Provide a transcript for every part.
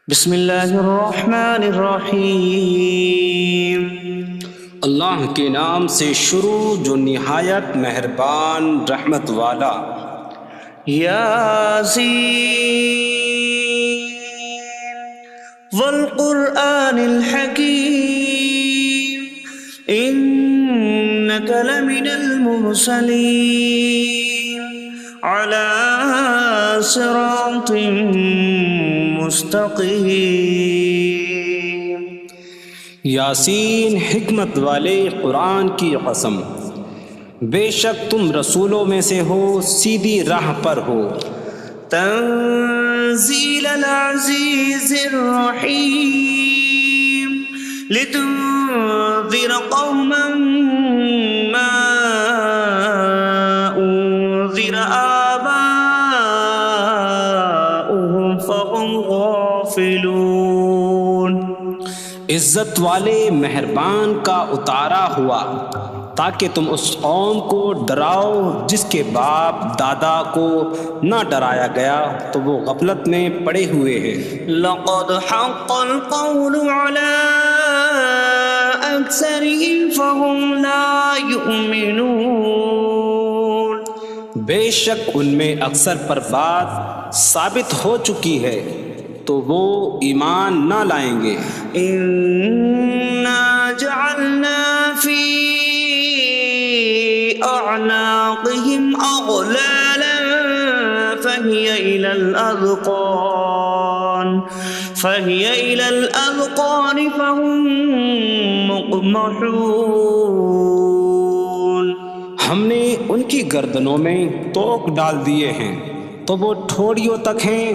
بسم اللہ الرحمن الرحیم۔ اللہ کے نام سے شروع جو نہایت مہربان رحمت والا۔ یاسین والقرآن الحکیم انک لمن المرسلین علی صراط مستقیم۔ یاسین حکمت والے قرآن کی قسم، بے شک تم رسولوں میں سے ہو، سیدھی راہ پر ہو۔ تنزیل العزیز الرحیم لتنذر قوما ما انذر آباؤهم فهم غافلون۔ عزت والے مہربان کا اتارا ہوا تاکہ تم اس قوم کو ڈراؤ جس کے باپ دادا کو نہ ڈرایا گیا تو وہ غفلت میں پڑے ہوئے ہیں۔ لقد حق القول على أكثرهم فهم لا يؤمنون۔ بے شک ان میں اکثر پر بات ثابت ہو چکی ہے تو وہ ایمان نہ لائیں گے۔ إنا جعلنا في أعناقهم أغلالا فهي إلى الأذقان فهم مقمحون۔ ہم نے ان کی گردنوں میں توق ڈال دیے ہیں تو وہ ٹھوڑیوں تک ہیں،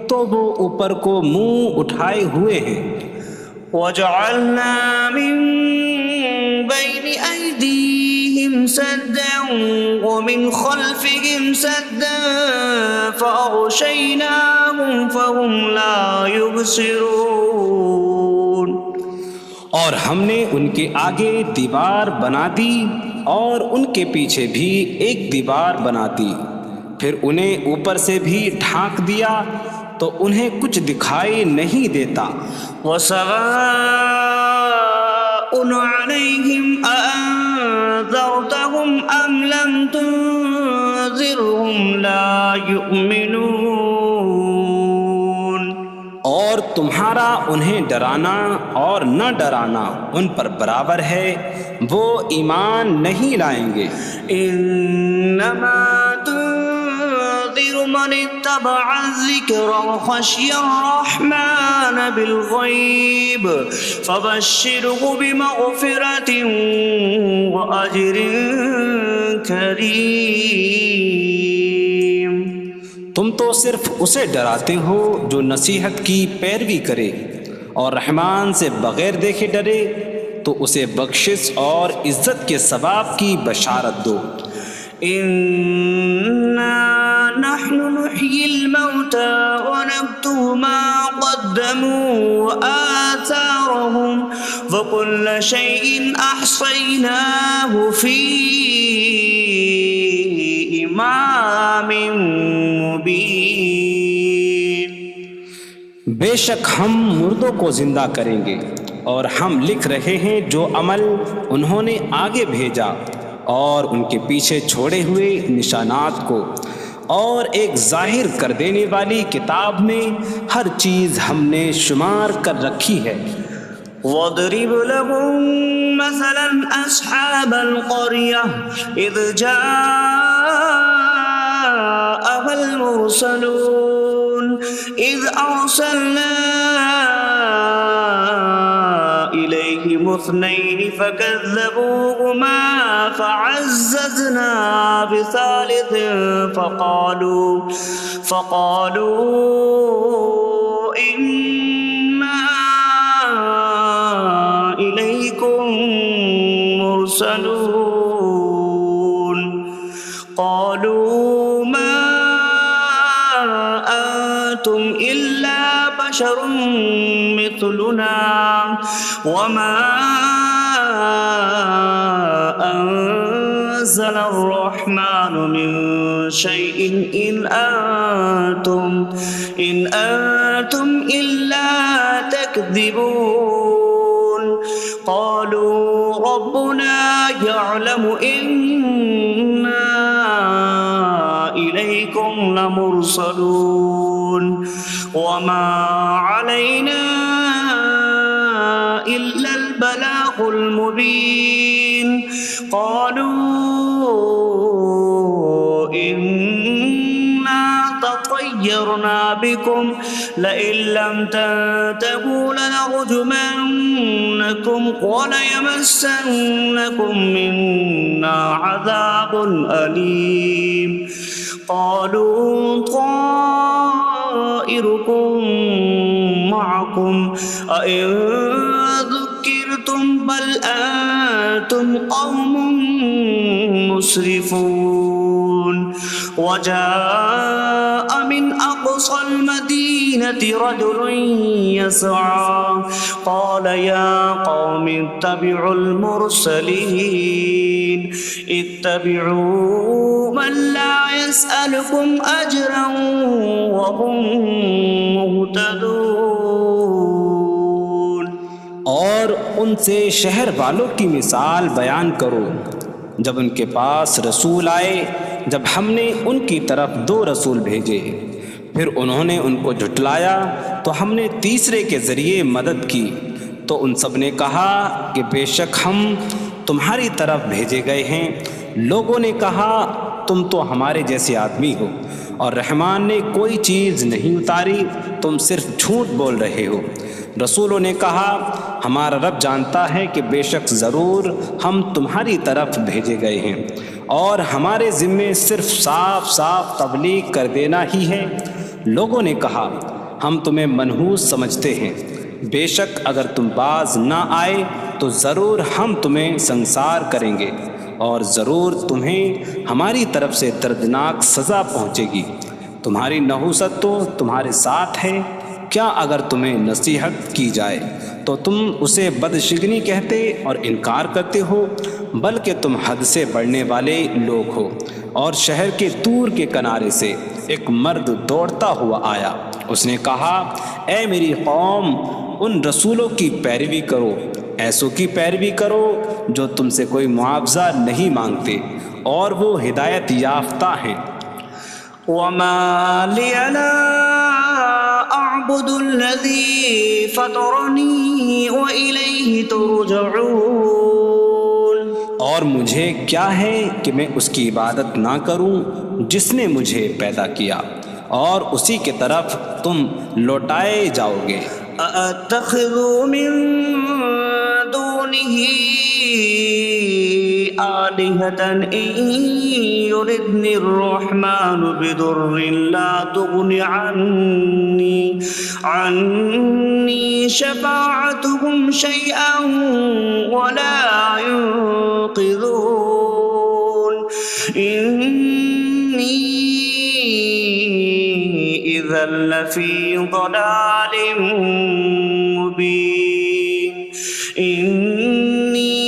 تو وہ اوپر کو منہ اٹھائے ہوئے ہیں۔ وجعلنا من بين أيديهم سدا ومن خلفهم سدا فأغشيناهم فهم لا يبصرون۔ اور ہم نے ان کے آگے دیوار بنا دی اور ان کے پیچھے بھی ایک دیوار بنا دی، پھر انہیں اوپر سے بھی ڈھانک دیا تو انہیں کچھ دکھائی نہیں دیتا۔ وسواء عليهم أأنذرتهم أم لم تنذرهم لا يؤمنون۔ اور تمہارا انہیں ڈرانا اور نہ ڈرانا ان پر برابر ہے، وہ ایمان نہیں لائیں گے۔ انما تنذر من اتبع الذکر وخشی الرحمن بالغیب فبشره بمغفرة واجر کریم۔ تم تو صرف اسے ڈراتے ہو جو نصیحت کی پیروی کرے اور رحمان سے بغیر دیکھے ڈرے، تو اسے بخشش اور عزت کے ثواب کی بشارت دو۔ انا نحن نحيي الموتى ونكتب ما قدموا وآثارهم وكل شيء أحصيناه في إمام مبين۔ بے شک ہم مردوں کو زندہ کریں گے اور ہم لکھ رہے ہیں جو عمل انہوں نے آگے بھیجا اور ان کے پیچھے چھوڑے ہوئے نشانات کو، اور ایک ظاہر کر دینے والی کتاب میں ہر چیز ہم نے شمار کر رکھی ہے۔ وَاضْرِبْ لَهُم مَّثَلًا أَصْحَابَ الْقَرْيَةِ إِذْ جَاءَهَا الْمُرْسَلُونَ إِذْ أَرْسَلْنَا إِلَيْهِمُ اثْنَيْنِ فَكَذَّبُوهُمَا فَعَزَّزْنَا بِثَالِثٍ فَقَالُوا إِنَّا إِلَيْكُمْ مُرْسَلُونَ۔ قَالُوا مَا أَنتُمْ إِلَّا بَشَرٌ مِثْلُنَا وَمَا أَنتُمْ نزل الرحمن من شيء إن أنتم إلا تكذبون قالوا ربنا يعلم إنا إليكم لمرسلون وما علينا إلا البلاغ المبين قالوا إنا تطيرنا بكم لئن لم تنتهوا لنرجمنكم وليمسنكم منا عذاب أليم قالوا طائركم معكم أئن ذكرتم بل أنتم قوم مسرفون وجاء من أقصى المدينة رجل يسعى قال يا قوم اتبعوا المرسلين اتبعوا من لا يسألكم أجرا وهم مهتدون اور ان سے شہر والوں کی مثال بیان کرو جب ان کے پاس رسول آئے جب ہم نے ان کی طرف 2 رسول بھیجے پھر انہوں نے ان کو جھٹلایا تو ہم نے تیسرے کے ذریعے مدد کی تو ان سب نے کہا کہ بے شک ہم تمہاری طرف بھیجے گئے ہیں لوگوں نے کہا تم تو ہمارے جیسے آدمی ہو اور رحمان نے کوئی چیز نہیں اتاری تم صرف جھوٹ بول رہے ہو رسولوں نے کہا ہمارا رب جانتا ہے کہ بے شک ضرور ہم تمہاری طرف بھیجے گئے ہیں اور ہمارے ذمے صرف صاف صاف تبلیغ کر دینا ہی ہے لوگوں نے کہا ہم تمہیں منحوس سمجھتے ہیں بے شک اگر تم باز نہ آئے تو ضرور ہم تمہیں سنسار کریں گے اور ضرور تمہیں ہماری طرف سے دردناک سزا پہنچے گی تمہاری نحوست تو تمہارے ساتھ ہے کیا اگر تمہیں نصیحت کی جائے تو تم اسے بدشگنی کہتے اور انکار کرتے ہو بلکہ تم حد سے بڑھنے والے لوگ ہو اور شہر کے دور کے کنارے سے ایک مرد دوڑتا ہوا آیا اس نے کہا اے میری قوم ان رسولوں کی پیروی کرو ایسوں کی پیروی کرو جو تم سے کوئی معاوضہ نہیں مانگتے اور وہ ہدایت یافتہ ہیں وما لي لا أعبد الذي فطرني وإليه ترجعون اور مجھے کیا ہے کہ میں اس کی عبادت نہ کروں جس نے مجھے پیدا کیا اور اسی کی طرف تم لوٹائے جاؤ گے أأتخذ من دونه آلهة إن يردني الرحمن بضر لا تغن عني شفاعتهم شيئا ولا ينقذون إني إذا لفي ضلال مبين إني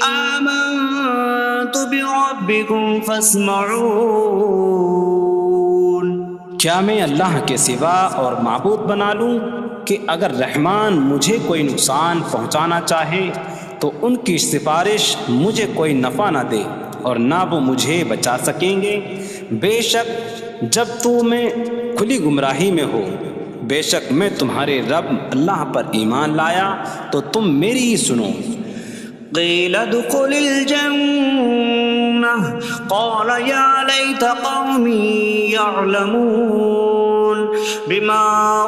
آمنت بربكم فاسمعون کیا میں اللہ کے سوا اور معبود بنا لوں کہ اگر رحمان مجھے کوئی نقصان پہنچانا چاہے تو ان کی سفارش مجھے کوئی نفع نہ دے اور نہ وہ مجھے بچا سکیں گے بے شک جب میں کھلی گمراہی میں ہو بے شک میں تمہارے رب اللہ پر ایمان لایا تو تم میری ہی سنو قيل ادخل الجنة قال يا ليت قومي يعلمون بما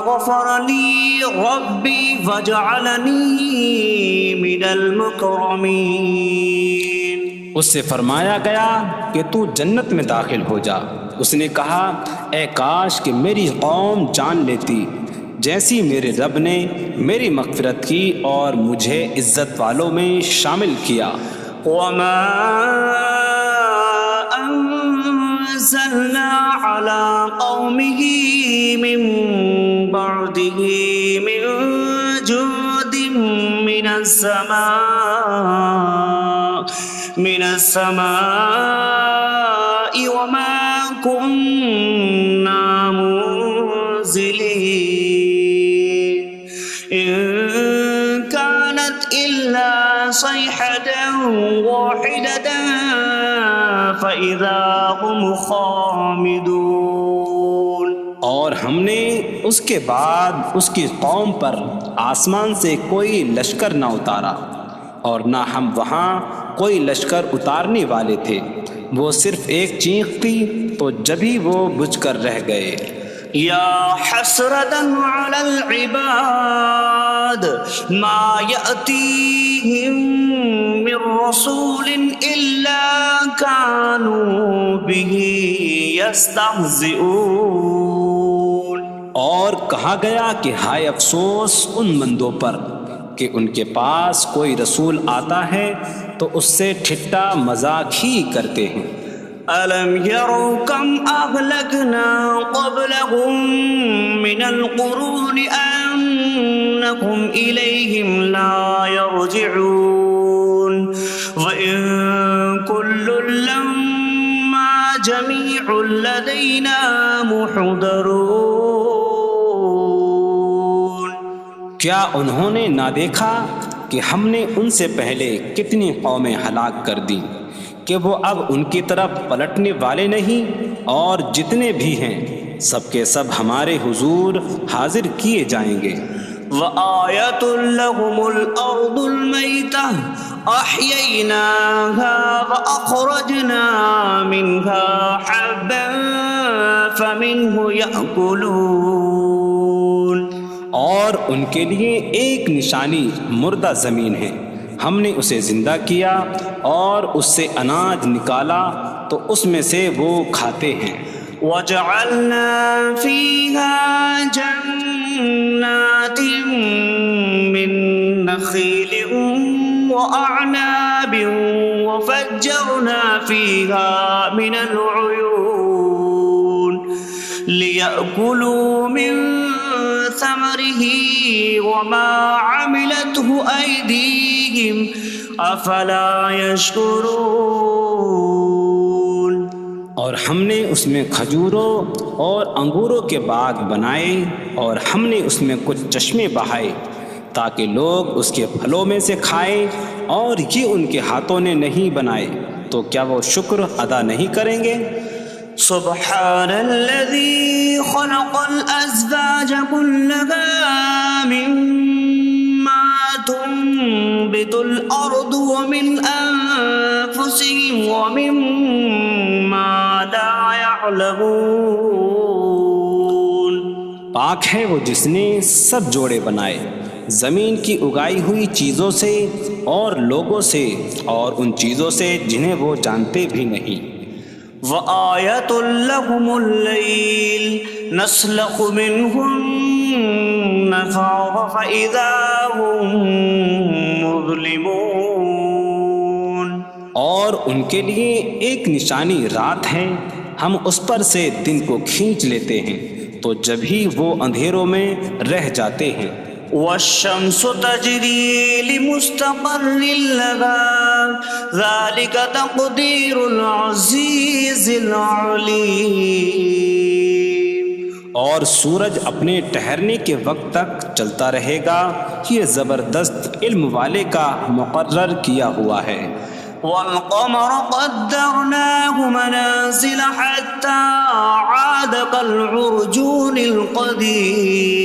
غفر لي ربي فجعلني من المكرمين اس سے فرمایا گیا کہ تو جنت میں داخل ہو جا اس نے کہا اے کاش کہ میری قوم جان لیتی جیسی میرے رب نے میری مغفرت کی اور مجھے عزت والوں میں شامل کیا وما أنزلنا على قومه من بعده من جود من السماء من السماء وما كنا منزلين إن كانت إلا صيحة واحدة فإذا هم خامدون۔ اور ہم نے اس کے بعد اس کی قوم پر آسمان سے کوئی لشکر نہ اتارا، اور نہ ہم وہاں کوئی لشکر اتارنے والے تھے، وہ صرف ایک چیخ تھی تو جبھی وہ بجھ کر رہ گئے۔ یا حسرة على العباد ما يأتيهم من رسول إلا كانوا به يستهزئون۔ اور کہا گیا کہ ہائے افسوس ان بندوں پر کہ ان کے پاس کوئی رسول آتا ہے تو اس سے ٹھٹا مذاق ہی کرتے ہیں۔ أَلَمْ يَرَوْا كَمْ أَهْلَكْنَا قَبْلَهُمْ مِنَ الْقُرُونِ أَنَّكُمْ إِلَيْهِمْ لَا يَرْجِعُونَ وَإِن كُلٌّ لَّمَّا جَمِيعٌ لَّدَيْنَا مُحْضَرُونَ۔ کیا انہوں نے نہ دیکھا کہ ہم نے ان سے پہلے کتنی قومیں ہلاک کر دیں کہ وہ اب ان کی طرف پلٹنے والے نہیں، اور جتنے بھی ہیں سب کے سب ہمارے حضور حاضر کیے جائیں گے۔ وَآيَةٌ لَّهُمُ الْأَرْضُ الْمَيْتَةُ أَحْيَيْنَاهَا وَأَخْرَجْنَا مِنْهَا حَبًّا فَمِنْهُ يَأْكُلُونَ۔ اور ان کے لیے ایک نشانی مردہ زمین ہے، ہم نے اسے زندہ کیا اور اس سے اناج نکالا تو اس میں سے وہ کھاتے ہیں۔ وَجَعَلْنَا فِيهَا جَنَّاتٍ مِّن نَّخِيلٍ وَأَعْنَابٍ وَفَجَّرْنَا فِيهَا مِنَ الْعُيُونِ لِيَأْكُلُوا مِن ثَمَرِهِ وَمَا عَمِلَتْهُ أَيْدِيهِمْ أَفَلَا يَشْكُرُونَ۔ اور ہم نے اس میں کھجوروں اور انگوروں کے باغ بنائے، اور ہم نے اس میں کچھ چشمے بہائے تاکہ لوگ اس کے پھلوں میں سے کھائیں، اور یہ ان کے ہاتھوں نے نہیں بنائے، تو کیا وہ شکر ادا نہیں کریں گے؟ سبحان الذي خلق الأزواج كلها مما تنبت الأرض ومن أنفسهم ومما لا يعلمون۔ پاک ہے وہ جس نے سب جوڑے بنائے زمین کی اگائی ہوئی چیزوں سے اور لوگوں سے اور ان چیزوں سے جنہیں وہ جانتے بھی نہیں۔ وَآيَةٌ لَّهُمُ اللَّيْلُ نَسْلَخُ مِنْهُ النَّهَارَ فَإِذَا هُم مُظْلِمُونَ۔ اور ان کے لیے ایک نشانی رات ہے، ہم اس پر سے دن کو کھینچ لیتے ہیں تو جبھی وہ اندھیروں میں رہ جاتے ہیں۔ وَالشَّمْسُ تَجْرِي لِمُسْتَقَرٍّ لَّهَا ذَلِكَ تَقْدِيرُ الْعَزِيزِ الْعَلِيمِ۔ اور سورج اپنے ٹھہرنے کے وقت تک چلتا رہے گا، یہ زبردست علم والے کا مقرر کیا ہوا ہے۔ وَالْقَمَرَ قَدَّرْنَاهُ مَنَازِلَ حَتَّى عَادَ كَالْعُرْجُونِ الْقَدِيمِ۔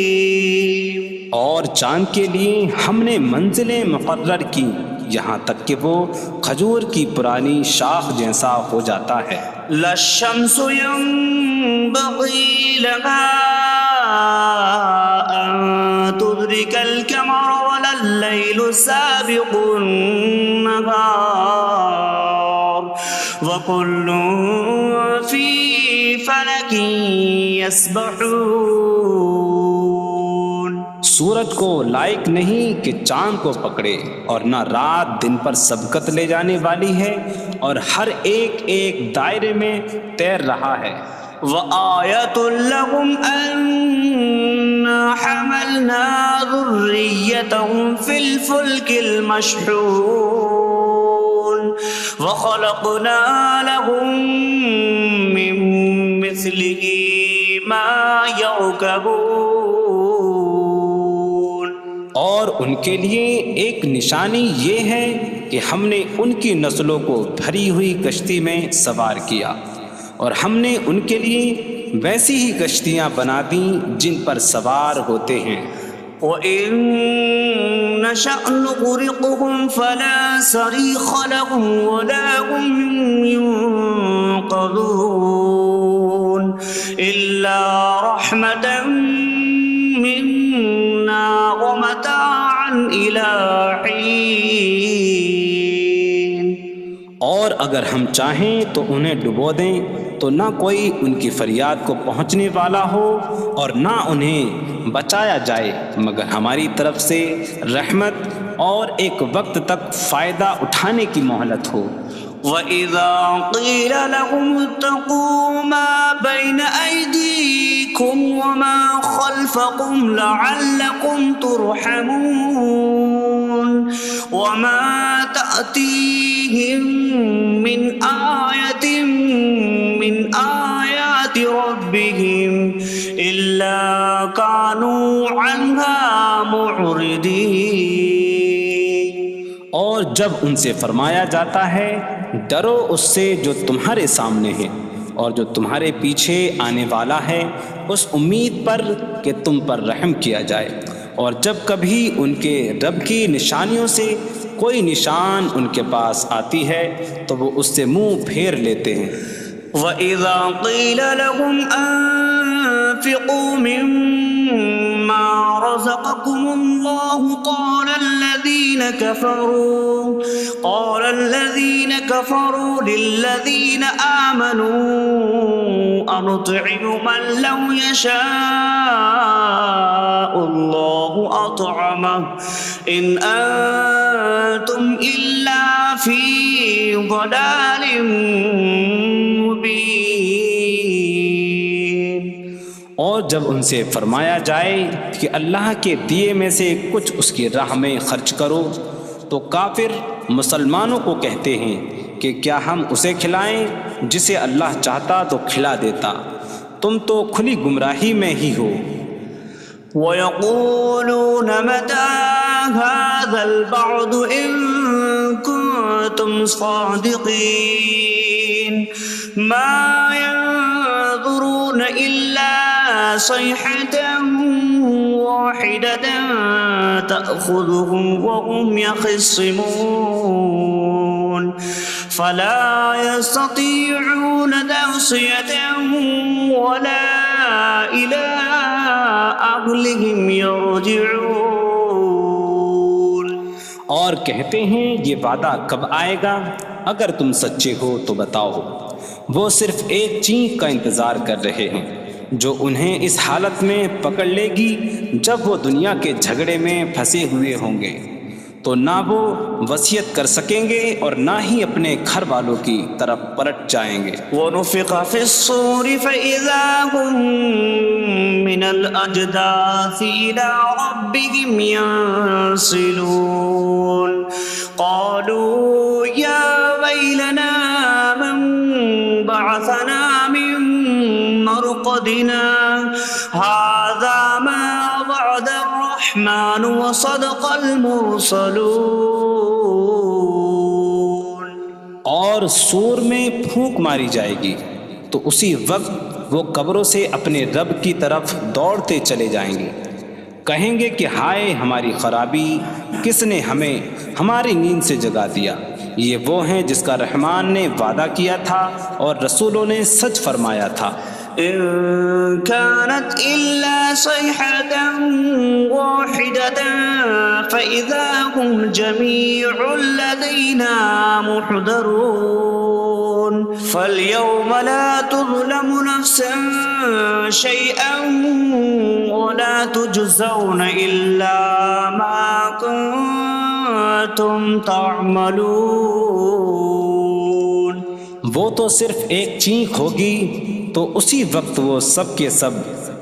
اور چاند کے لیے ہم نے منزلیں مقرر کی یہاں تک کہ وہ کھجور کی پرانی شاخ جیسا ہو جاتا ہے۔ لا الشمس ينبغي لها أن تدرك القمر ولا الليل سابق النهار وكل في فلك يسبحون۔ سورج کو لائق نہیں کہ چاند کو پکڑے، اور نہ رات دن پر سبقت لے جانے والی ہے، اور ہر ایک ایک دائرے میں تیر رہا ہے۔ وَآيَةٌ لَّهُمْ أَنَّا حَمَلْنَا ذُرِّيَّتَهُمْ فِي الْفُلْكِ الْمَشْحُونِ۔ وخلقنا لهم من مثله ما يركبون. اور ان کے لیے ایک نشانی یہ ہے کہ ہم نے ان کی نسلوں کو بھری ہوئی کشتی میں سوار کیا، اور ہم نے ان کے لیے ویسی ہی کشتیاں بنا دیں جن پر سوار ہوتے ہیں. وَإِن نَّشَأْ نُغْرِقْهُمْ فَلَا صَرِيخَ لَهُمْ وَلَا هُمْ يُنقَذُونَ إِلَّا رَحْمَةً مِّنَّا وَمَتَاعًا إِلَىٰ حِينٍ. اور اگر ہم چاہیں تو انہیں ڈبو دیں تو نہ کوئی ان کی فریاد کو پہنچنے والا ہو اور نہ انہیں بچایا جائے مگر ہماری طرف سے رحمت اور ایک وقت تک فائدہ اٹھانے کی مہلت ہو. وَإِذَا قِيلَ لَهُمُ اتَّقُوا مَا بَيْنَ أَيْدِيكُمْ وَمَا خَلْفَكُمْ لَعَلَّكُمْ تُرْحَمُونَ وَمَا تَأْتِيهِم مِّنْ آيَةٍ مِّنْ آيَاتِ رَبِّهِمْ إِلَّا كَانُوا عَنْهَا مُعْرِضِينَ. اور جب ان سے فرمایا جاتا ہے ڈرو اس سے جو تمہارے سامنے ہے اور جو تمہارے پیچھے آنے والا ہے، اس امید پر کہ تم پر رحم کیا جائے، اور جب کبھی ان کے رب کی نشانیوں سے کوئی نشان ان کے پاس آتی ہے تو وہ اس سے منہ پھیر لیتے ہیں. وَإِذَا قِيلَ لَهُمْ أَنفِقُوا مِمَّا رَزَقَكُمُ اللَّهُ قَالَ الَّذِينَ كَفَرُوا لِلَّذِينَ آمَنُوا أَنُطْعِمُ مَن لَّوْ يَشَاءُ اللَّهُ أَطْعَمَهُ إِنْ أَنتُمْ إِلَّا فِي ضَلَالٍ مبین. اور جب ان سے فرمایا جائے کہ اللہ کے دیے میں سے کچھ اس کی راہ میں خرچ کرو تو کافر مسلمانوں کو کہتے ہیں کہ کیا ہم اسے کھلائیں جسے اللہ چاہتا تو کھلا دیتا، تم تو کھلی گمراہی میں ہی ہو. وَيَقُولُونَ مَتَىٰ هَٰذَا الْوَعْدُ إِن كُنتُمْ صَادِقِينَ مَا يَنظُرُونَ إِلَّا صَيْحَةً وَاحِدَةً تَأْخُذُهُمْ وَهُمْ يَخِصِّمُونَ فَلَا يَسْتَطِيعُونَ تَوْصِيَةً وَلَا إِلَىٰ أَهْلِهِمْ يَرْجِعُونَ. اور کہتے ہیں یہ وعدہ کب آئے گا؟ اگر تم سچے ہو تو بتاؤ. وہ صرف ایک چینک کا انتظار کر رہے ہیں جو انہیں اس حالت میں پکڑ لے گی جب وہ دنیا کے جھگڑے میں پھنسے ہوئے ہوں گے، تو نہ وہ وصیت کر سکیں گے اور نہ ہی اپنے گھر والوں کی طرف پلٹ جائیں گے. وَنُفِخَ فِي الصُّورِ فَإِذَا هُم مِّنَ الْأَجْدَاثِ إِلَىٰ رَبِّهِمْ يَنسِلُونَ قَالُوا يَا وَيْلَنَا مَن بَعَثَنَا مِن مَّرْقَدِنَا هَٰذَا مَا وَعَدَ الرَّحْمَٰنُ وَصَدَقَ الْمُرْسَلُونَ. اور سور میں پھونک ماری جائے گی تو اسی وقت وہ قبروں سے اپنے رب کی طرف دوڑتے چلے جائیں گے، کہیں گے کہ ہائے ہماری خرابی، کس نے ہمیں ہماری نیند سے جگا دیا. یہ وہ ہیں جس کا رحمان نے وعدہ کیا تھا اور رسولوں نے سچ فرمایا تھا. إن كانت إلا صيحة واحدة فإذا هم جميع لدينا محضرون فاليوم لا تظلم نفس شيئا ولا تجزون إلا ما كنتم تعملون. وہ تو صرف ایک چینک ہوگی تو اسی وقت وہ سب کے سب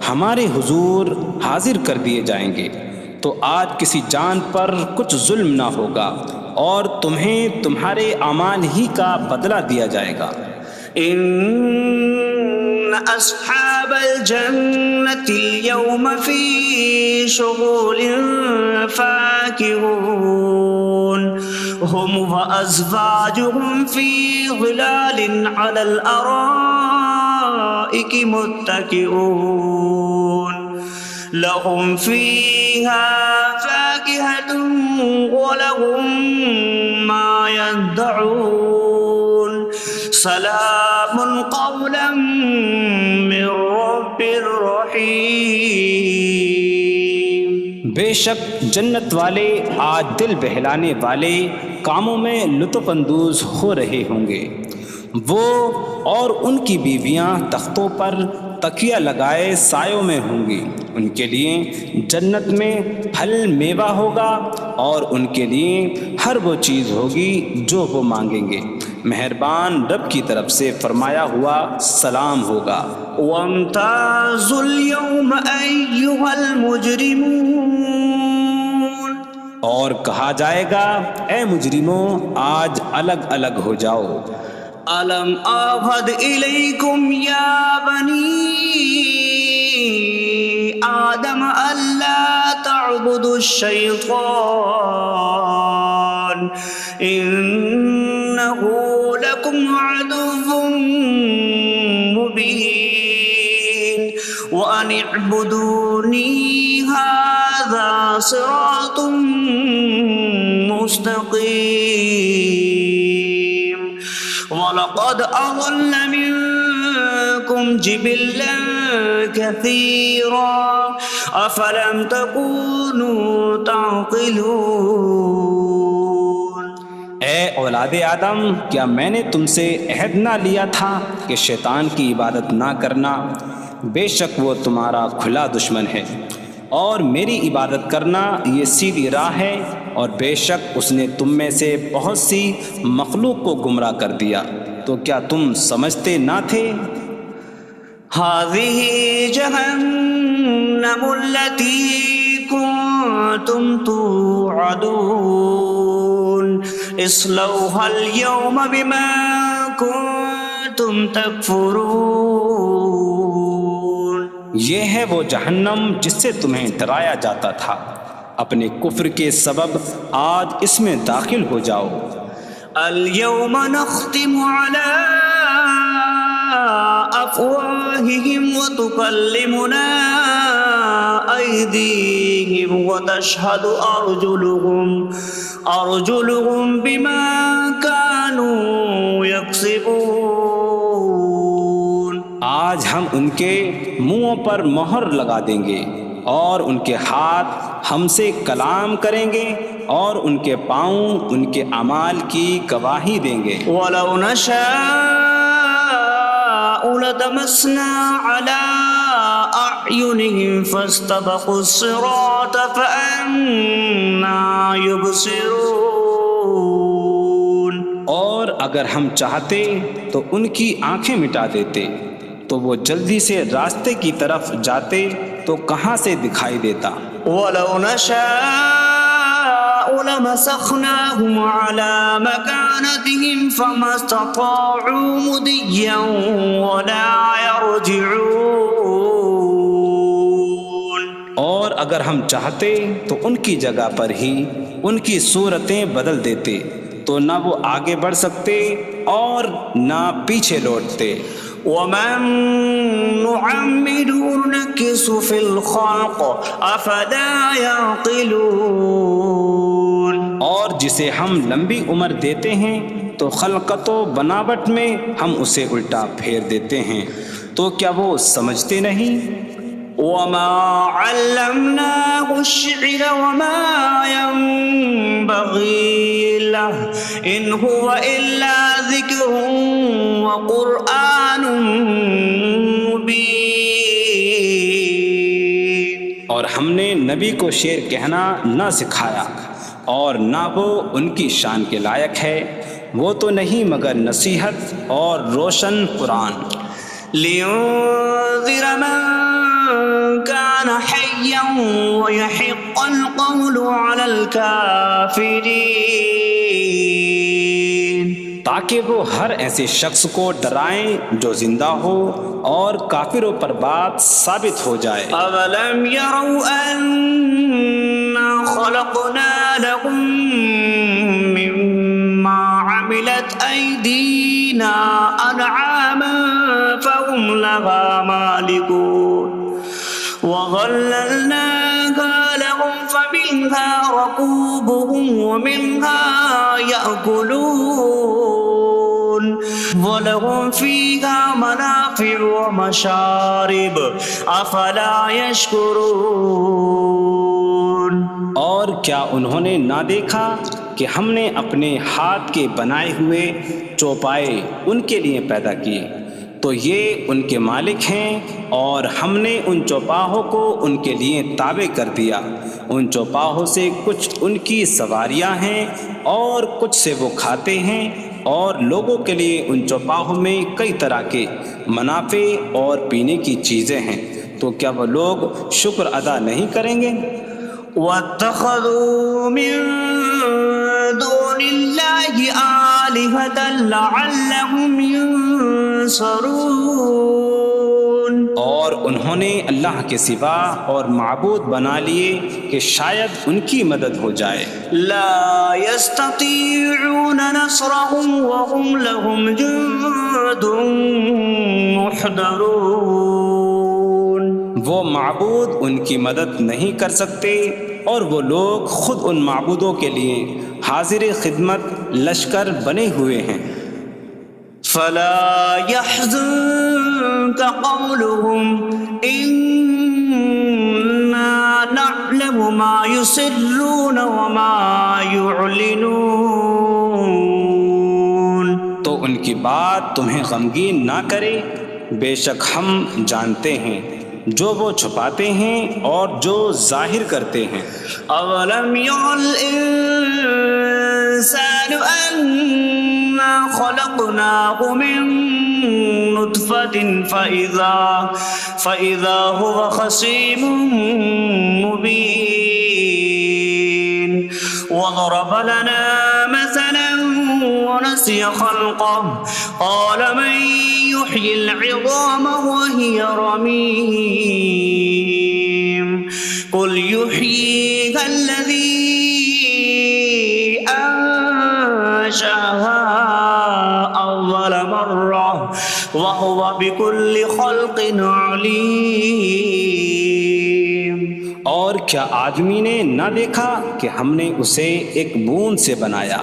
ہمارے حضور حاضر کر دیے جائیں گے، تو آج کسی جان پر کچھ ظلم نہ ہوگا اور تمہیں تمہارے اعمال ہی کا بدلہ دیا جائے گا۔ إن أصحاب الجنة اليوم في شغل فاكهون هم وأزواجهم في ظلال على الأرائك متكئون لهم فيها فاكهة ولهم ما يدعون سلام قولا من رب رحیم۔ بے شک جنت والے آج دل بہلانے والے کاموں میں لطف اندوز ہو رہے ہوں گے۔ وہ اور ان کی بیویاں تختوں پر تکیہ لگائے سایوں میں ہوں گی۔ ان کے لیے جنت میں پھل میوہ ہوگا اور ان کے لیے ہر وہ چیز ہوگی جو وہ مانگیں گے۔ مہربان رب کی طرف سے فرمایا ہوا سلام ہوگا۔ وامتازوا اليوم أيها المجرمون، اور کہا جائے گا اے مجرموں آج الگ الگ ہو جاؤ۔ ألم أعهد إليكم يا بني آدم ألا تعبدوا الشيطان إنه لكم عدو مبين وأن اعبدوني هذا صراط مستقيم وَلَقَدْ أَضَلَّ مِنكُمْ جِبِلًّا كَثِيرًا أَفَلَمْ تَكُونُوا تَعْقِلُونَ۔ اے اولاد آدم، کیا میں نے تم سے عہد نہ لیا تھا کہ شیطان کی عبادت نہ کرنا؟ بے شک وہ تمہارا کھلا دشمن ہے، اور میری عبادت کرنا یہ سیدھی راہ ہے، اور بے شک اس نے تم میں سے بہت سی مخلوق کو گمراہ کر دیا، تو کیا تم سمجھتے نہ تھے؟ هذه جهنم التي كنتم توعدون اصلوها اليوم بما كنتم تكفرون۔ یہ ہے وہ جہنم جس سے تمہیں ڈرایا جاتا تھا، اپنے کفر کے سبب آج اس میں داخل ہو جاؤ۔ اليوم نختم على أفواههم وتكلمنا أيديهم وتشهد أرجلهم بما كانوا يكسبون۔ آج ہم ان کے منہوں پر مہر لگا دیں گے، اور ان کے ہاتھ ہم سے کلام کریں گے، اور ان کے پاؤں ان کے اعمال کی گواہی دیں گے۔ وَلَوْ نَشَاءُ لَطَمَسْنَا عَلَىٰ أَعْيُنِهِمْ فَاسْتَبَقُوا الصِّرَاطَ فَأَنَّىٰ يُبْصِرُونَ۔ اور اگر ہم چاہتے تو ان کی آنکھیں مٹا دیتے، تو وہ جلدی سے راستے کی طرف جاتے تو کہاں سے دکھائی دیتا۔ وَلَوْ نَشَاءُ لَمَسَخْنَاهُمْ عَلَىٰ مَكَانَتِهِمْ فَمَا اسْتَطَاعُوا مُضِيًّا وَلَا يَرْجِعُونَ۔ اور اگر ہم چاہتے تو ان کی جگہ پر ہی ان کی صورتیں بدل دیتے، تو نہ وہ آگے بڑھ سکتے اور نہ پیچھے لوٹتے۔ وَمَن نُّعَمِّرْهُ نُنَكِّسْهُ فِي الْخَلْقِ أَفَلَا يَعْقِلُونَ۔ اور جسے ہم لمبی عمر دیتے ہیں تو خلقت و بناوٹ میں ہم اسے الٹا پھیر دیتے ہیں، تو کیا وہ سمجھتے نہیں؟ وَمَا عَلَّمْنَاهُ الشِّعْرَ وَمَا يَنبَغِي لَهُ إِنْ هُوَ إِلَّا ذِكْرٌ وَقُرْآنٌ مُبِينٌ۔ اور ہم نے نبی کو شعر کہنا نہ سکھایا، اور نہ وہ ان کی شان کے لائق ہے، وہ تو نہیں مگر نصیحت اور روشن قرآن۔ لِيُنذِرَ مَن كَانَ حَيًّا حيا ويحق القول على الكافرين تاکہ وہ ہر ایسے شخص کو ڈرائیں جو زندہ ہو اور کافروں پر بات ثابت ہو جائے۔ أولم يروا أنا خلقنا لهم مما عملت أيدينا أنعاما فهم لها مالكون وظللناها لهم فمنها ركوبهم ومنها يأكلون وَلَهُمْ فِيهَا مَنَافِعُ وَمَشَارِبُ أَفَلَا يَشْكُرُونَ۔ اور کیا انہوں نے نہ دیکھا کہ ہم نے اپنے ہاتھ کے بنائے ہوئے چوپائے ان کے لیے پیدا کیے، تو یہ ان کے مالک ہیں، اور ہم نے ان چوپاہوں کو ان کے لیے تابع کر دیا۔ ان چوپاہوں سے کچھ ان کی سواریاں ہیں اور کچھ سے وہ کھاتے ہیں، اور لوگوں کے لیے ان چوپاہوں میں کئی طرح کے منافع اور پینے کی چیزیں ہیں، تو کیا وہ لوگ شکر ادا نہیں کریں گے؟ وَاتَّخَذُوا مِن دُونِ اللَّهِ آلِهَةً لَعَلَّهُمْ يُنصَرُونَ۔ اور انہوں نے اللہ کے سوا اور معبود بنا لیے کہ شاید ان کی مدد ہو جائے۔ لا يستطيعون نصرهم وهم لهم جند محضرون۔ وہ معبود ان کی مدد نہیں کر سکتے، اور وہ لوگ خود ان معبودوں کے لیے حاضر خدمت لشکر بنے ہوئے ہیں۔ فلا يحزنك قولهم إنا نعلم ما يسرون وما يعلنون۔ تو ان کی بات تمہیں غمگین نہ کرے، بے شک ہم جانتے ہیں جو وہ چھپاتے ہیں اور جو ظاہر کرتے ہیں۔ اولم ير الانسان انا خلقناه من نطفة فإذا هو خصيم مبين وضرب لنا مثلا ونسي خلقه قال من يحيي العظام وهي رميم قل يحييها الذي أنشأها أول مرة وهو بكل خلق عليم۔ اور کیا آدمی نے نہ دیکھا کہ ہم نے اسے ایک بوند سے بنایا،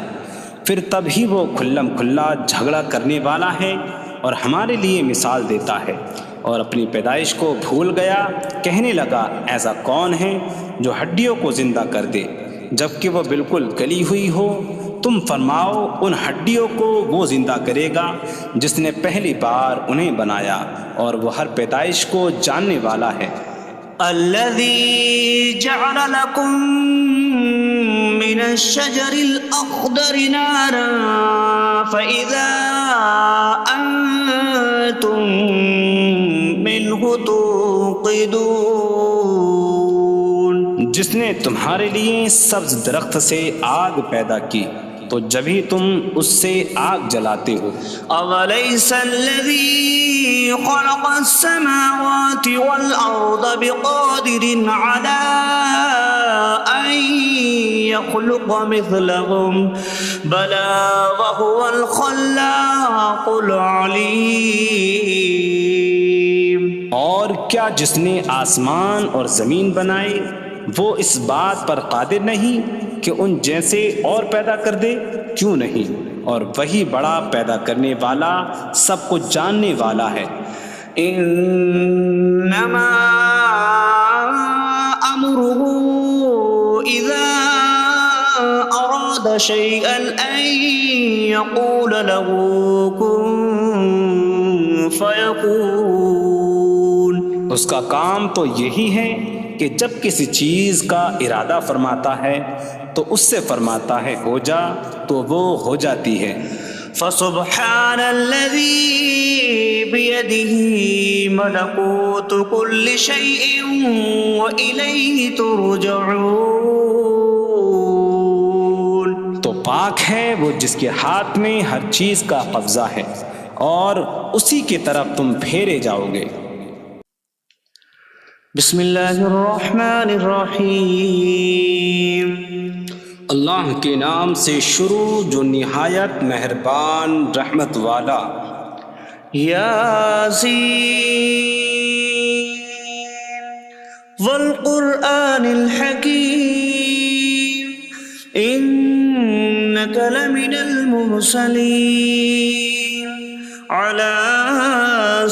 پھر تب ہی وہ کھلم کھلا جھگڑا کرنے والا ہے اور ہمارے لیے مثال دیتا ہے، اور اپنی پیدائش کو بھول گیا، کہنے لگا ایسا کون ہے جو ہڈیوں کو زندہ کر دے جبکہ وہ بالکل گلی ہوئی ہو؟ تم فرماؤ ان ہڈیوں کو وہ زندہ کرے گا جس نے پہلی بار انہیں بنایا، اور وہ ہر پیدائش کو جاننے والا ہے۔ الذي جعل لكم من الشجر الأخضر نارا فإذا أنتم منه توقدون۔ جس نے تمہارے لیے سبز درخت سے آگ پیدا کی تو جبھی تم اس سے آگ جلاتے ہو۔ أَوَلَيْسَ الَّذِي خَلَقَ السَّمَاوَاتِ وَالْأَرْضَ بِقَادِرٍ عَلَىٰ أَن يَخْلُقَ مِثْلَهُم بَلَىٰ وَهُوَ الْخَلَّاقُ الْعَلِيمُ۔ اور کیا جس نے آسمان اور زمین بنائے وہ اس بات پر قادر نہیں کہ ان جیسے اور پیدا کر دے؟ کیوں نہیں، اور وہی بڑا پیدا کرنے والا سب کچھ جاننے والا ہے۔ انما امره اذا اراد شيئا ان يقول له كن فيكون۔ اس کا کام تو یہی ہے کہ جب کسی چیز کا ارادہ فرماتا ہے تو اس سے فرماتا ہے ہو جا، تو وہ ہو جاتی ہے۔ فسبحان الذي بيده ملكوت كل شيء وإليه ترجعون. تو پاک ہے وہ جس کے ہاتھ میں ہر چیز کا قبضہ ہے اور اسی کی طرف تم پھیرے جاؤ گے. بسم اللہ الرحمن الرحیم. اللہ کے نام سے شروع جو نہایت مہربان رحمت والا. یاسین والقرآن الحکیم انک لمن المرسلین علی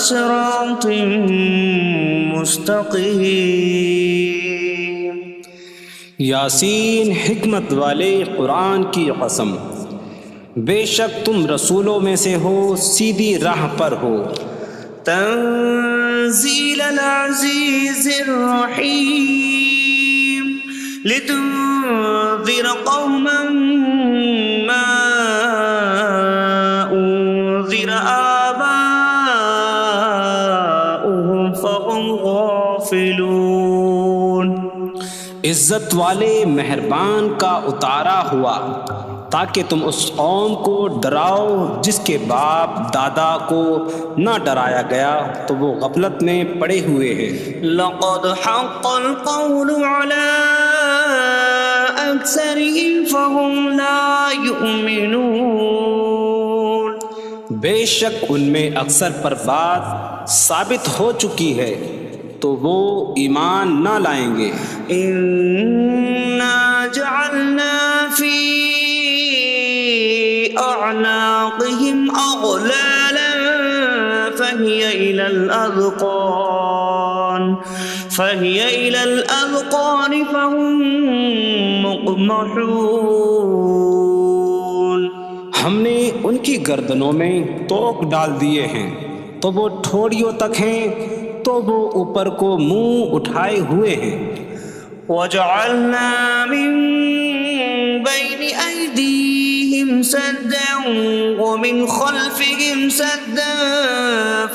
صراط مستقیم. یاسین حکمت والے قرآن کی قسم، بے شک تم رسولوں میں سے ہو، سیدھی راہ پر ہو. تنزیل العزیز الرحیم لتنذر قوما ما انذر آباؤهم فهم غافلون. عزت والے مہربان کا اتارا ہوا تاکہ تم اس قوم کو ڈراؤ جس کے باپ دادا کو نہ ڈرایا گیا تو وہ غفلت میں پڑے ہوئے ہیں. لقد حق القول على أكثرهم فهم لا يؤمنون. بے شک ان میں اکثر پر بات ثابت ہو چکی ہے تو وہ ایمان نہ لائیں گے. إنا جعلنا في أعناقهم أغلالا فهي إلى الأذقان فهم مقمحون. ہم نے ان کی گردنوں میں توق ڈال دیے ہیں تو وہ ٹھوڑیوں تک ہیں تو وہ اوپر کو منہ اٹھائے ہوئے ہیں. وجعلنا من بين أيديهم سدا ومن خلفهم سدا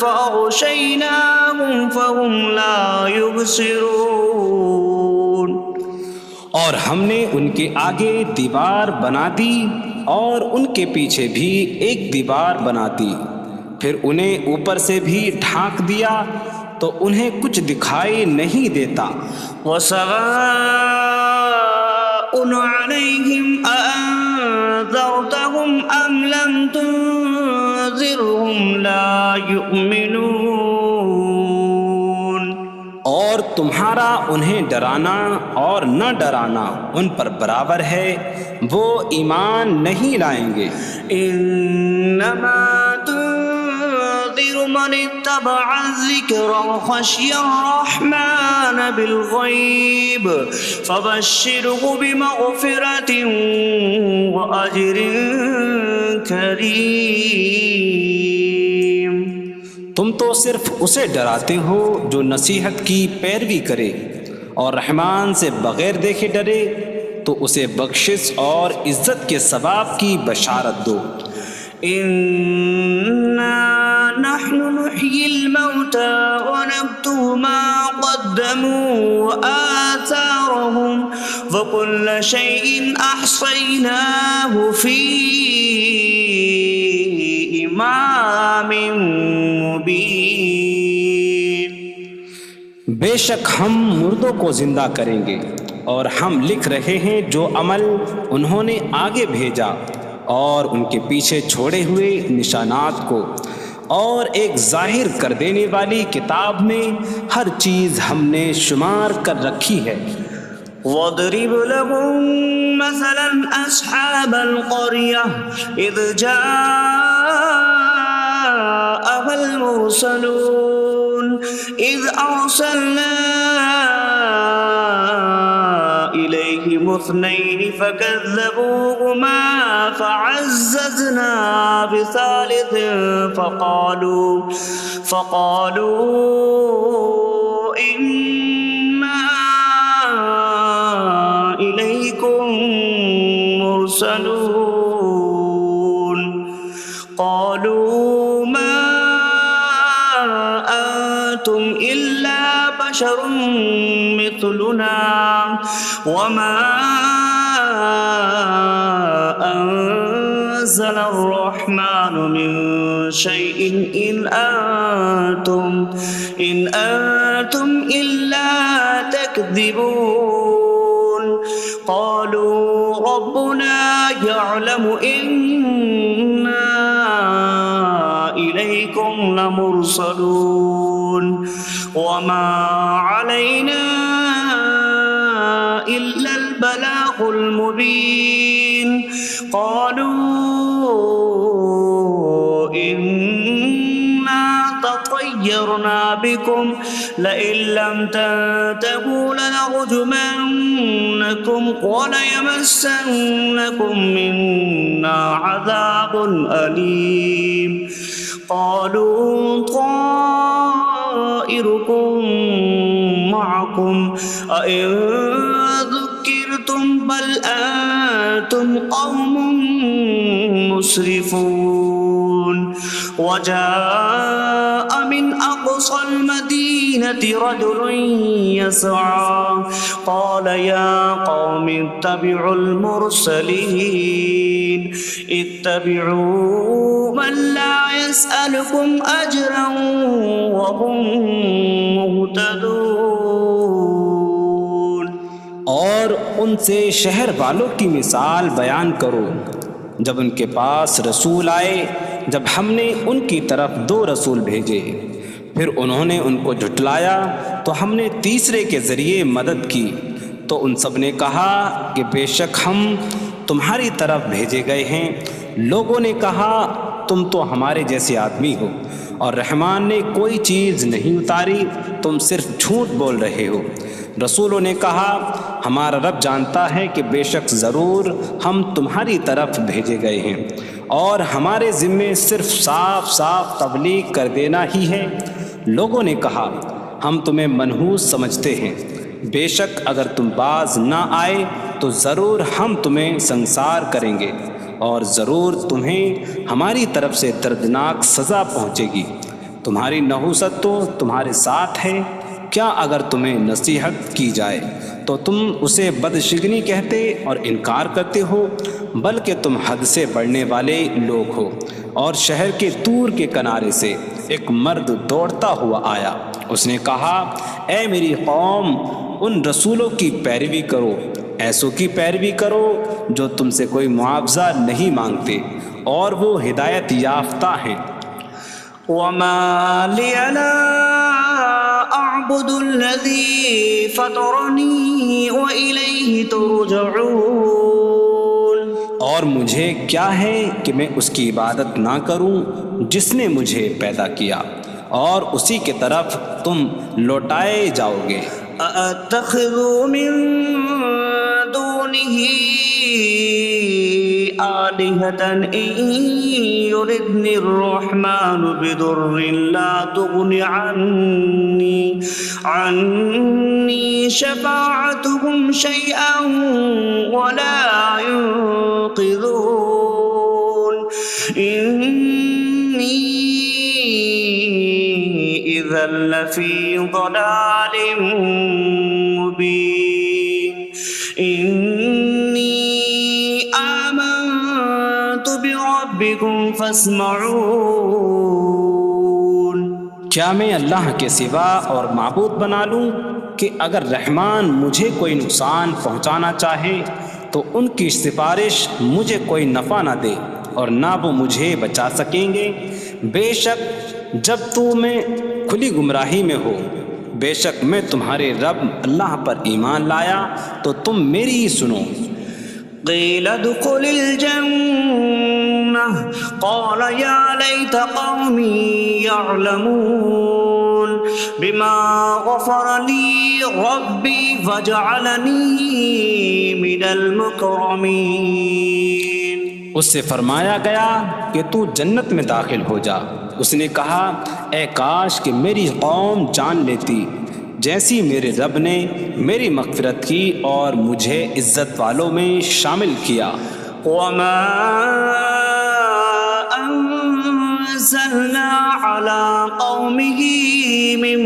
فأغشيناهم فهم لا يبصرون. اور ہم نے ان کے آگے دیوار بنا دی اور ان کے پیچھے بھی ایک دیوار بنا دی، پھر انہیں اوپر سے بھی ڈھانک دیا تو انہیں کچھ دکھائی نہیں دیتا. وسواء عليهم أأنذرتهم أم لم تنذرهم لا يؤمنون. اور تمہارا انہیں ڈرانا اور نہ ڈرانا ان پر برابر ہے، وہ ایمان نہیں لائیں گے. انما تنذر من اتبع الذکر وخشی الرحمن بالغیب فبشره بمغفرة وأجر کریم. تم تو صرف اسے ڈراتے ہو جو نصیحت کی پیروی کرے اور رحمان سے بغیر دیکھے ڈرے تو اسے بخشش اور عزت کے ثواب کی بشارت دو. انا نحن نحيي الموتى ونكتب ما قدموا وآثارهم وكل شيء أحصيناه في إمام مبين. بے شک ہم مردوں کو زندہ کریں گے اور ہم لکھ رہے ہیں جو عمل انہوں نے آگے بھیجا اور ان کے پیچھے چھوڑے ہوئے نشانات کو، اور ایک ظاہر کر دینے والی کتاب میں ہر چیز ہم نے شمار کر رکھی ہے. وَاضْرِبْ لَهُم مَّثَلًا أَصْحَابَ الْقَرْيَةِ إِذْ جَاءَهَا الْمُرْسَلُونَ إِذْ أَرْسَلْنَا إِلَيْهِمُ اثْنَيْنِ فَكَذَّبُوهُمَا فَعَزَّزْنَا بِثَالِثٍ فَقَالُوا إِنَّا إِلَيْكُمْ مُرْسَلُونَ. بشر مثلنا وما أنزل الرحمن من شيء إن أنتم إلا تكذبون قالوا ربنا يعلم إنا إليكم لمرسلون وما علينا إلا البلاغ المبين قالوا إنا تطيرنا بكم لئن لم تنتهوا لنرجمنكم وليمسنكم منا عذاب أليم قالوا طائركم معكم أئن ذكرتم بل أنتم قوم مسرفون وجاء من أقصى المدينة رجل يسعى قال يا قوم اتبعوا المرسلين اتبعوا من لا يسألكم أجرا وهم مهتدون. اور ان سے شہر والوں کی مثال بیان کرو جب ان کے پاس رسول آئے، جب ہم نے ان کی طرف 2 رسول بھیجے، پھر انہوں نے ان کو جھٹلایا تو ہم نے تیسرے کے ذریعے مدد کی، تو ان سب نے کہا کہ بے شک ہم تمہاری طرف بھیجے گئے ہیں. لوگوں نے کہا تم تو ہمارے جیسے آدمی ہو اور رحمان نے کوئی چیز نہیں اتاری، تم صرف جھوٹ بول رہے ہو. رسولوں نے کہا ہمارا رب جانتا ہے کہ بے شک ضرور ہم تمہاری طرف بھیجے گئے ہیں اور ہمارے ذمے صرف صاف صاف تبلیغ کر دینا ہی ہے. لوگوں نے کہا ہم تمہیں منحوس سمجھتے ہیں، بے شک اگر تم باز نہ آئے تو ضرور ہم تمہیں سنسار کریں گے اور ضرور تمہیں ہماری طرف سے دردناک سزا پہنچے گی. تمہاری نحوست تو تمہارے ساتھ ہے، کیا اگر تمہیں نصیحت کی جائے تو تم اسے بدشگنی کہتے اور انکار کرتے ہو؟ بلکہ تم حد سے بڑھنے والے لوگ ہو. اور شہر کے دور کے کنارے سے ایک مرد دوڑتا ہوا آیا، اس نے کہا اے میری قوم، ان رسولوں کی پیروی کرو، ایسوں کی پیروی کرو جو تم سے کوئی معاوضہ نہیں مانگتے اور وہ ہدایت یافتہ ہیں. وما لي لا أعبد الذي فطرني وإليه ترجعون. اور مجھے کیا ہے کہ میں اس کی عبادت نہ کروں جس نے مجھے پیدا کیا اور اسی کی طرف تم لوٹائے جاؤ گے. أأتخذ من دونه آلهة إن يردني الرحمن بضر لا تغن عني شفاعتهم شيئا ولا ينقذون إني إذا لفي ضلال مبين. إني آمنت بربكم فاسمعون. کیا میں اللہ کے سوا اور معبود بنا لوں کہ اگر رحمان مجھے کوئی نقصان پہنچانا چاہے تو ان کی سفارش مجھے کوئی نفع نہ دے اور نہ وہ مجھے بچا سکیں گے. بے شک جب میں کھلی گمراہی میں ہو، بے شک میں تمہارے رب اللہ پر ایمان لایا تو تم میری ہی سنو. قيل ادخل الجنة قال يا ليت قومي يعلمون بما غفر لي ربي فجعلني من المكرمين. اس سے فرمایا گیا کہ تو جنت میں داخل ہو جا. اس نے کہا اے کاش کہ میری قوم جان لیتی جیسی میرے رب نے میری مغفرت کی اور مجھے عزت والوں میں شامل کیا. وما أنزلنا على قومه من